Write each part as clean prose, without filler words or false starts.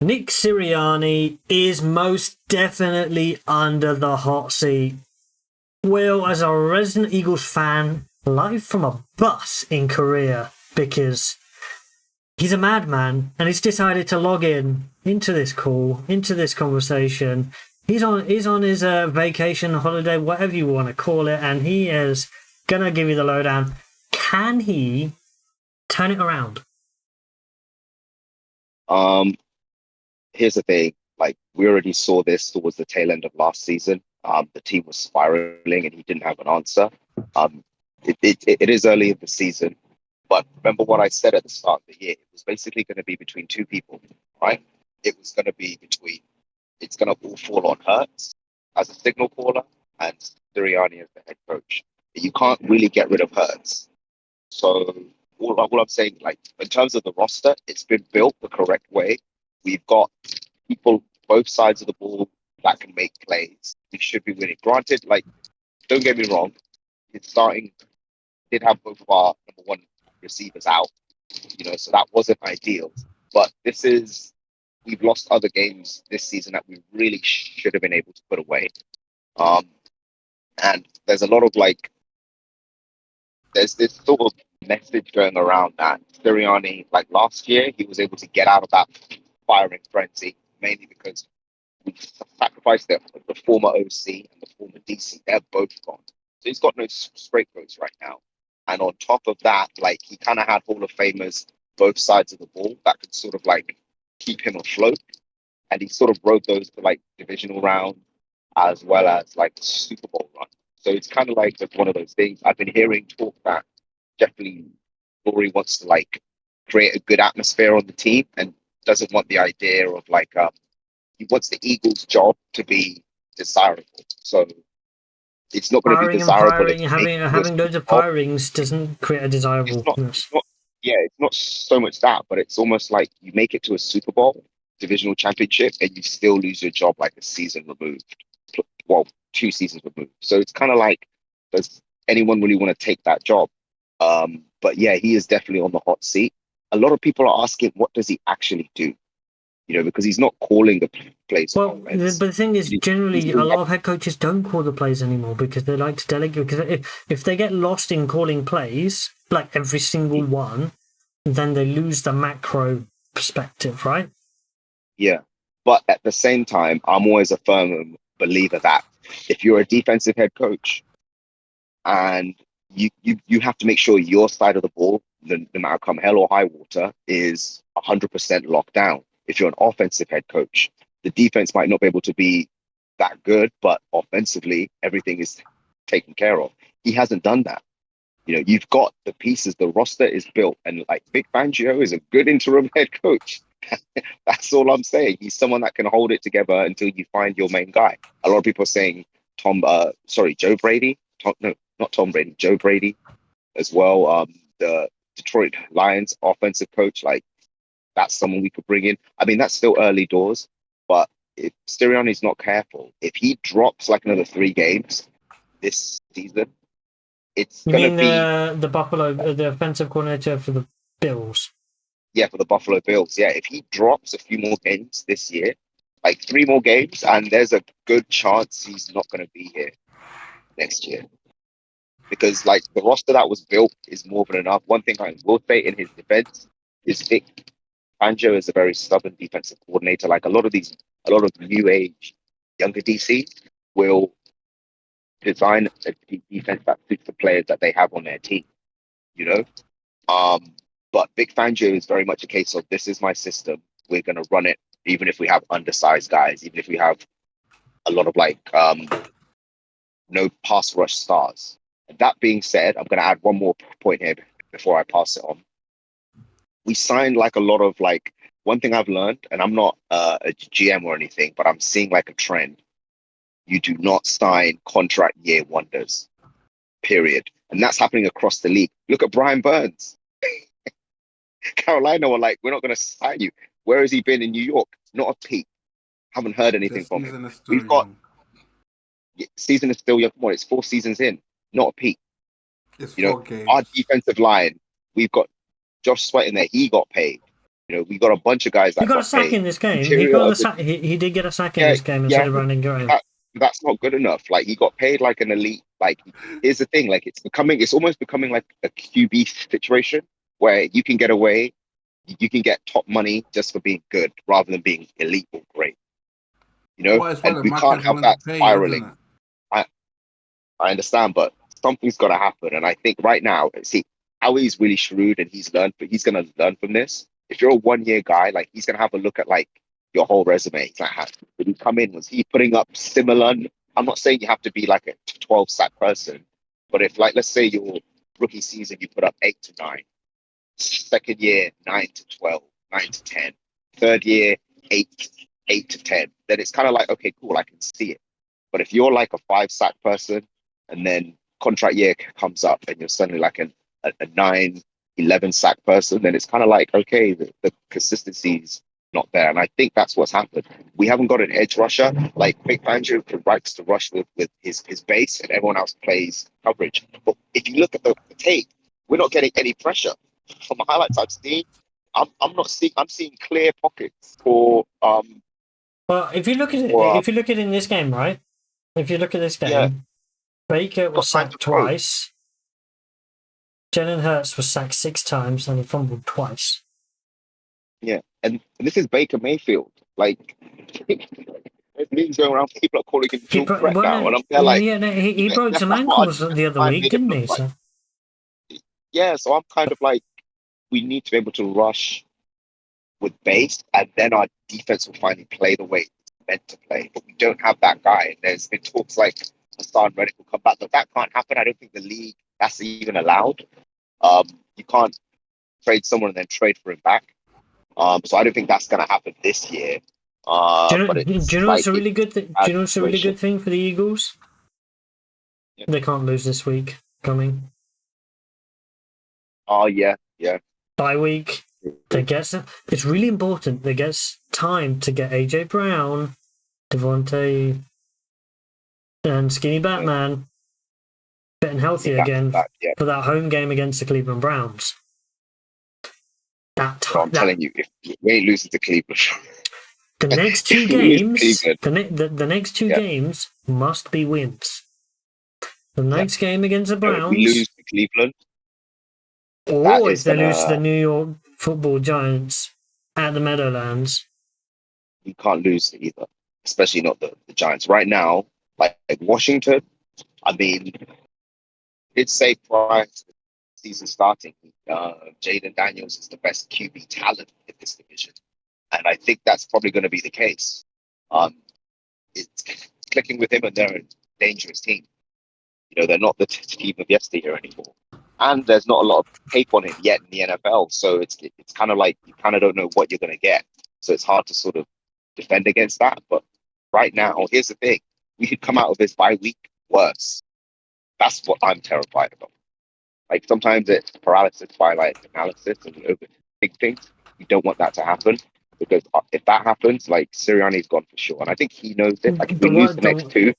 Nick Sirianni is most definitely under the hot seat. Will, as a resident Eagles fan, live from a bus in Korea because he's a madman and he's decided to log in into this call, into this conversation. He's on his vacation, holiday, whatever you want to call it, and he is gonna give you the lowdown. Can he turn it around? Um, Here's the thing. Like we already saw this towards the tail end of last season. The team was spiraling and he didn't have an answer. Um, it is early in the season, but remember what I said at the start of the year. It was basically going to be between two people, right? It was going to be between. It's going to all fall on Hurts as a signal caller and Sirianni as the head coach. You can't really get rid of Hurts. So all I'm saying, like in terms of the roster, it's been built the correct way. We've got people both sides of the ball that can make plays. We should be winning. Granted, like don't get me wrong, it's starting did have both of our number one receivers out, so that wasn't ideal. But we've lost other games this season that we really should have been able to put away. Um, and there's a lot of there's this sort of message going around that Sirianni, like last year, he was able to get out of that firing frenzy, mainly because we sacrificed the former OC and the former DC. They're both gone. So he's got no scapegoats right now. And on top of that, like he kind of had Hall of Famers both sides of the ball that could sort of like keep him afloat. And he sort of rode those to like divisional round as well as like Super Bowl run. So it's kind of like one of those things. I've been hearing talk that Jeffrey Lurie wants to like create a good atmosphere on the team and doesn't want the idea of he wants the Eagles' job to be desirable. So it's not going to be Firing and desirable if firing, you make it having loads of job. firings doesn't create a It's not. desirableness. It's not. Yeah, it's not so much that, but it's almost like you make it to a Super Bowl, divisional championship, and you still lose your job like a season removed. Well, 2 seasons removed. So it's kind of like, does anyone really want to take that job? But yeah, he is definitely on the hot seat. A lot of people are asking, what does he actually do? Because he's not calling the plays on Well, but offense. the thing is, He's generally, a doing lot of head coaches don't call the plays anymore because they like to delegate. Because if they get lost in calling plays, like every single one, then they lose the macro perspective, right? Yeah. But at the same time, I'm always a firm believer that if you're a defensive head coach and you have to make sure your side of the ball, no matter come hell or high water, is 100% locked down. If you're an offensive head coach, the defense might not be able to be that good, but offensively, everything is taken care of. He hasn't done that. You've got the pieces, the roster is built, and like Vic Fangio is a good interim head coach. That's all I'm saying. He's someone that can hold it together until you find your main guy. A lot of people are saying Joe Brady. No, not Tom Brady, Joe Brady as well. The Detroit Lions offensive coach, like that's someone we could bring in. I mean, that's still early doors, but if Sirianni's not careful, if he drops like another 3 games this season, it's You gonna mean be the offensive coordinator for the Bills? for the Buffalo Bills. Yeah, if he drops a few more games this year, like 3 more games, and there's a good chance he's not going to be here next year because like the roster that was built is more than enough. One thing I will say in his defense is Vic Fangio is a very stubborn defensive coordinator. Like a lot of new age younger DC will design a defense that suits the players that they have on their team. You know, but Vic Fangio is very much a case of this is my system. We're going to run it, even if we have undersized guys, even if we have a lot of no pass rush stars. That being said, I'm going to add one more point here before I pass it on. We signed like a lot of one thing I've learned, and I'm not a GM or anything, but I'm seeing like a trend. You do not sign contract year wonders, period. And that's happening across the league. Look at Brian Burns. Carolina were like, we're not going to sign you. Where has he been in New York? Not a peep. Haven't heard anything This from season him. is still We've got young. season is still young. Come on, it's 4 seasons in. Not a peep. It's You know, 4 games. our defensive line, we've got Josh Sweat in there. He got paid. We got a bunch of guys He that got a got sack paid. in this game. He Interior got a of the sack. He did get a sack in Yeah, this game instead yeah, of Brandon Graham. that, that's not good enough. Like he got paid like an elite. Like here's the thing. Like it's almost becoming like a QB situation where you can get away, you can get top money just for being good rather than being elite or great. Well, it's what And the we can't market's have willing to that pay, isn't spiraling. it? I I understand, but something's got to happen. And I think right now, see, Howie's really shrewd and he's learned, but he's going to learn from this. If you're a 1 year guy, like he's going to have a look at like your whole resume. He's like, did he come in? Was he putting up similar? I'm not saying you have to be like a 12 sack person, but if like, let's say your rookie season, you put up 8 to 9, second year, 9 to 12, 9 to 10, third year, 8 to 10, then it's kind of like, okay, cool, I can see it. But if you're like a 5 sack person and then contract year comes up and you're suddenly like a 9, 11 sack person, then it's kind of like, okay, the consistency's not there. And I think that's what's happened. We haven't got an edge rusher. Like Vic Fangio likes to rush with his base and everyone else plays coverage. But if you look at the tape, we're not getting any pressure. From the highlights I've seen, I'm not seeing. I'm seeing clear pockets for Well, if you look at it, for if you look at it in this game, right? If you look at this yeah, game, Baker was got time to sacked throw. twice. Jalen Hurts was sacked 6 times and he fumbled twice. Yeah, and this is Baker Mayfield. Like, there's memes going around. People are calling him dual threat now, and I'm there like, yeah, no, he broke that's some not what ankles the other I week, made him didn't look he? like. So Yeah, so I'm kind of like, we need to be able to rush with base, and then our defense will finally play the way it's meant to play. But we don't have that guy. And there's been talks like Hassan Reddick will come back, but that can't happen. I don't think the league that's even allowed. You can't trade someone and then trade for him back. So I don't think that's going to happen this year. But do it's you know what's like a really it's good thing? a Do you know what's a really situation. good thing for the Eagles? Yeah. They can't lose this week coming. Oh yeah. Bye week. They get it's really important. They get time to get AJ Brown, Devontae, and Skinny Batman fit and healthy again Yeah. for that home game against the Cleveland Browns. So I'm telling you, if we ain't losing to Cleveland, the next two if we lose to games, Cleveland, the next two games must be wins. The next game against the if we Browns, lose to Cleveland, that or if is they lose to the gonna. New York Football Giants at the Meadowlands. You can't lose to either, especially not the Giants right now. Like Washington, I mean, it's safe prior to the season starting. Jaden Daniels is the best QB talent in this division, and I think that's probably going to be the case. It's clicking with him, and they're a dangerous team. They're not the team of yesteryear anymore, and there's not a lot of tape on him yet in the NFL. So it's kind of like you kind of don't know what you're going to get. So it's hard to sort of defend against that. But right now, here's the thing: we could come out of this bye week worse. That's what I'm terrified of. Like sometimes it's paralysis by like analysis and you overthink things. You don't want that to happen because if that happens, like Sirianni's gone for sure, and I think he knows it. Like if we lose the next two,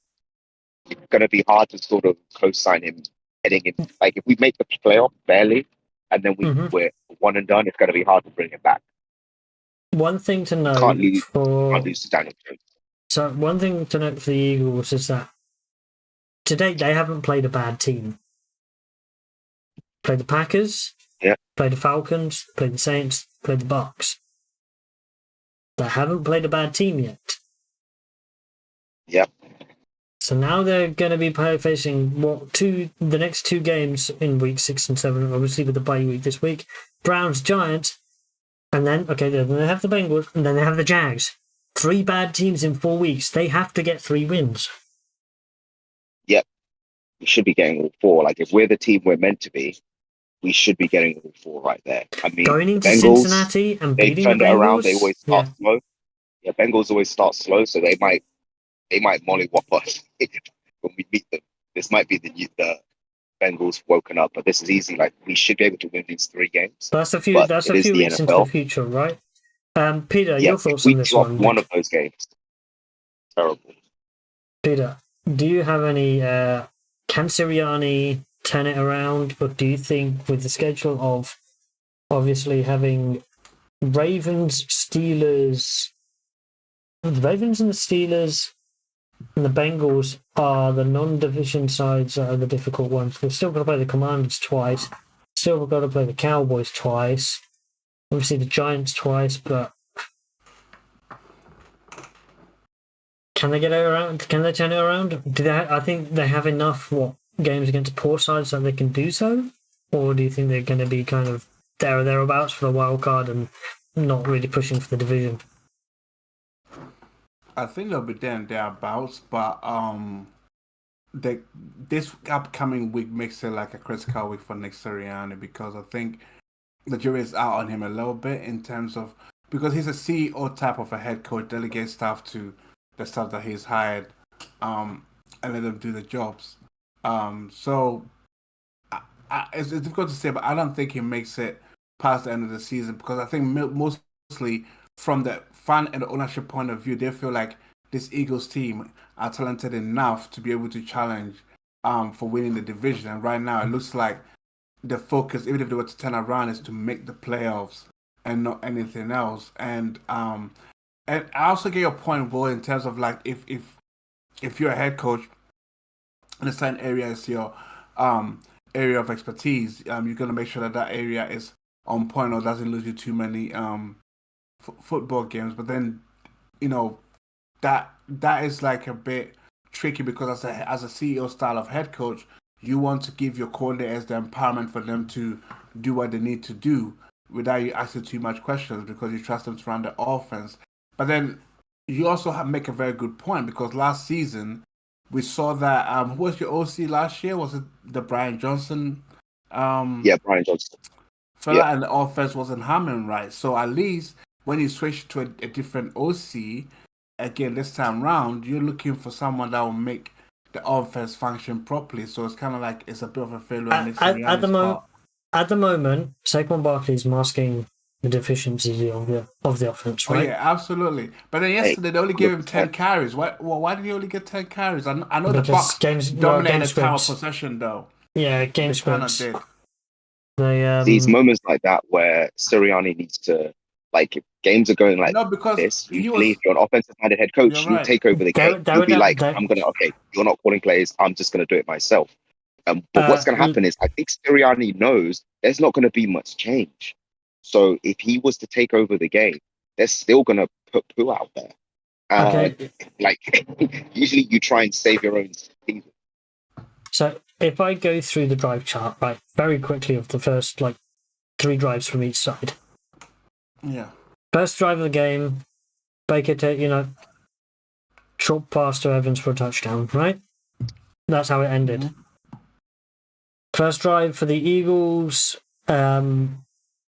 it's going to be hard to sort of co-sign him heading in. Like if we make the playoff barely, and then we're one and done, it's going to be hard to bring it back. One thing to note Can't lose to Daniel Jones. So one thing to note for the Eagles is that to date they haven't played a bad team. Played the Packers, played the Falcons, played the Saints, played the Bucs. They haven't played a bad team yet. Yeah. So now they're going to be facing the next two games in week 6 and 7, obviously with the bye week this week. Browns, Giants, and then they have the Bengals, and then they have the Jags. 3 bad teams in 4 weeks. They have to get 3 wins. Yep. We should be getting all 4. Like if we're the team we're meant to be, we should be getting all 4 right there. I mean, going into the Bengals, Cincinnati and they beating the turned it around. They Bengals. always start slow. Yeah, Bengals always start slow, so they might mollywop us when we beat them. This might be the Bengals woken up, but this is easy. Like we should be able to win these 3 games. That's a few the weeks into the NFL. future, right? Peter, Yeah, your thoughts if we on this drop one? of those games, terrible. Peter, do you have any can Sirianni turn it around, or do you think with the schedule of obviously having Ravens, Steelers. The Ravens and the Steelers and the Bengals are the non-division sides that are the difficult ones. We've still got to play the Commanders twice. Still got to play the Cowboys twice. Obviously the Giants twice, but can they get it around? Can they turn it around? I think they have enough games against poor sides that they can do so, or do you think they're going to be kind of there or thereabouts for the wild card and not really pushing for the division? I think they'll be there and thereabouts, but this upcoming week makes it like a critical week for Nick Sirianni because I think the jury is out on him a little bit in terms of because he's a CEO type of a head coach, delegate stuff to the stuff that he's hired, and let them do the jobs. So it's difficult to say, but I don't think he makes it past the end of the season because I think mostly from the fan and the ownership point of view, they feel like this Eagles team are talented enough to be able to challenge for winning the division. And right now, it looks like the focus, even if they were to turn around, is to make the playoffs and not anything else. And I also get your point, Will, in terms of like if you're a head coach and a certain area is your area of expertise, you're gonna make sure that area is on point or doesn't lose you too many football games. But then, that is like a bit tricky because as a CEO style of head coach, you want to give your coordinators the empowerment for them to do what they need to do without you asking too much questions because you trust them to run the offense. But then you also make a very good point because last season we saw that who was your OC last year? Was it the Brian Johnson? Yeah, Brian Johnson. Fella, and the offense wasn't humming right. So at least when you switch to a different OC, again this time round, you're looking for someone that will make the offense function properly. So it's kind of like it's a bit of a failure on this at the moment, Saquon Barkley is masking the deficiencies of the offense, right? Oh yeah, absolutely. But then yesterday they only gave him 10 carries. Why did he only get 10 carries? I know because the Bucs dominated the time of possession though. Yeah, game scripts. These moments like that where Sirianni needs to, like, if games are going like this, usually if you're an offensive-minded head coach, you take over the game. You'll be like, you're not calling plays, I'm just going to do it myself. But what's going to happen is I think Sirianni knows there's not going to be much change. So if he was to take over the game, they're still going to put poo out there. Like, usually you try and save your own season. So if I go through the drive chart, right, very quickly of the first, 3 drives from each side. Yeah. First drive of the game, Baker, short pass to Evans for a touchdown, right? That's how it ended. Mm-hmm. First drive for the Eagles,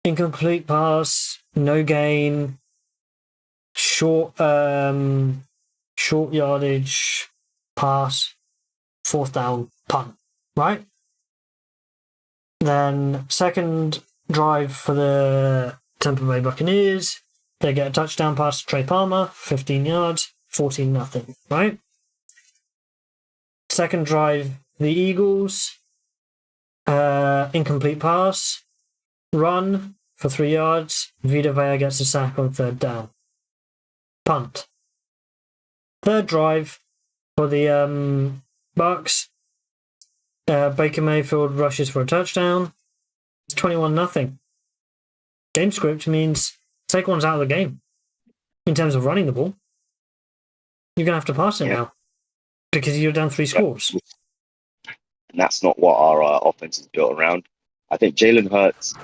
incomplete pass, no gain, short yardage pass, 4th down, punt, right? Then second drive for the Tampa Bay Buccaneers, they get a touchdown pass to Trey Palmer, 15 yards, 14-0, right? Second drive, the Eagles, incomplete pass, run for 3 yards, Vita Vea gets a sack on 3rd down. Punt. Third drive for the Bucks, Baker Mayfield rushes for a touchdown. It's 21-0. Game script means Saquon's out of the game in terms of running the ball. You're going to have to pass it now because you're down 3 scores. And that's not what our offense is built around. I think Jalen Hurts,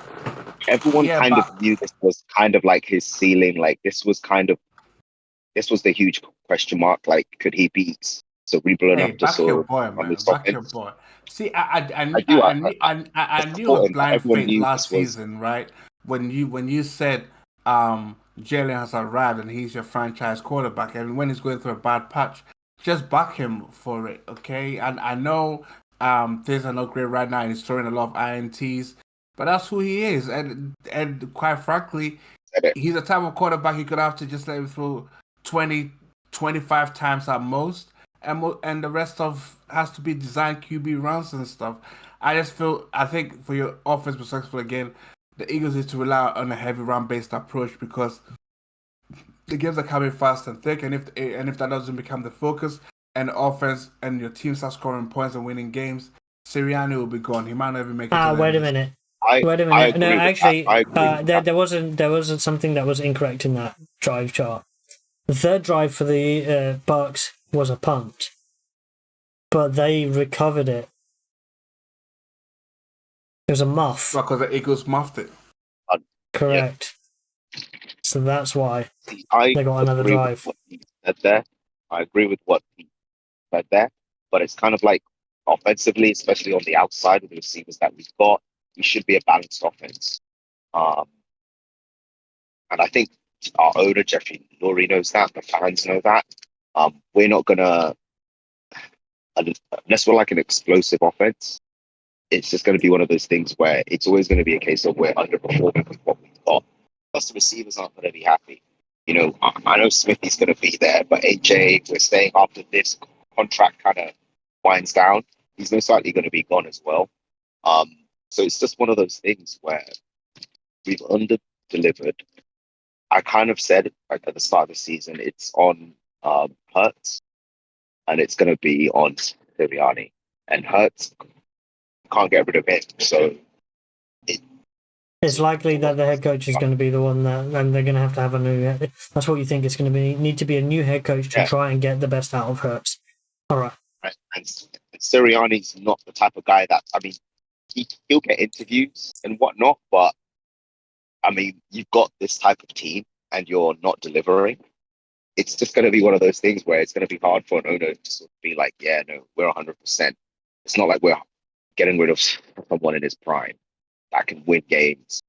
everyone of knew this was kind of like his ceiling. Like this was the huge question mark. Like, could he beat cerebral enough to sort of on this offense? See, I knew a blind faith last season, right? When you said Jalen has arrived and he's your franchise quarterback, and when he's going through a bad patch, just back him for it, okay? And I know things are not great right now, and he's throwing a lot of INTs, but that's who he is, and quite frankly, he's a type of quarterback you could have to just let him throw 20, 25 times at most, and the rest of has to be designed QB runs and stuff. I think for your offense to be successful again, the Eagles need to rely on a heavy run-based approach because the games are coming fast and thick, and if that doesn't become the focus and offense and your team starts scoring points and winning games, Sirianni will be gone. He might not even make it to the Wait a end. minute. I Wait a I minute. No, agree with actually, that. I agree with that. there wasn't something that was incorrect in that drive chart. The third drive for the Bucks was a punt, but they recovered it. It was a muff. Because the Eagles muffed it. Correct. So that's why See, I they got another agree with drive. what he said there. I agree with what he said there, but it's kind of like offensively, especially on the outside with the receivers that we've got, we should be a balanced offense. Um, and I think our owner Jeffrey Lurie knows that. The fans know that. We're not gonna unless we're like an explosive offense. It's just going to be one of those things where it's always going to be a case of we're underperforming with what we've got. Plus, the receivers aren't going to be happy. You know, I know Smithy's going to be there, but AJ, we're staying after this contract kind of winds down. He's most likely going to be gone as well. So it's just one of those things where we've under delivered. I kind of said like at the start of the season, it's on Hurts and it's going to be on Sirianni. And Hurts can't get rid of him. So It's likely that the head coach is going to be the one that, and they're going to have a new. That's what you think it's going to be. Need to be a new head coach to try and get the best out of Hurts. All right. And Sirianni's not the type of guy that, I mean, he'll get interviews and whatnot, but I mean, you've got this type of team and you're not delivering. It's just going to be one of those things where it's going to be hard for an owner to sort of be like, yeah, no, we're 100%. It's not like we're getting rid of someone in his prime that can win games,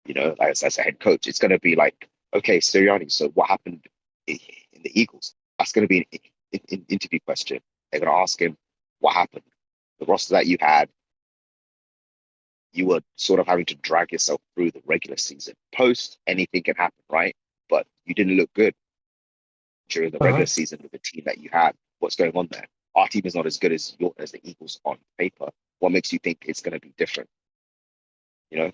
you know, as a head coach. It's going to be like, okay, Sirianni, so what happened in the Eagles? That's going to be an interview question. They're going to ask him what happened. The roster that you had, you were sort of having to drag yourself through the regular season. Post, anything can happen, right? But you didn't look good during the regular season with the team that you had. What's going on there? Our team is not as good as the Eagles on paper. What makes you think it's going to be different? You know,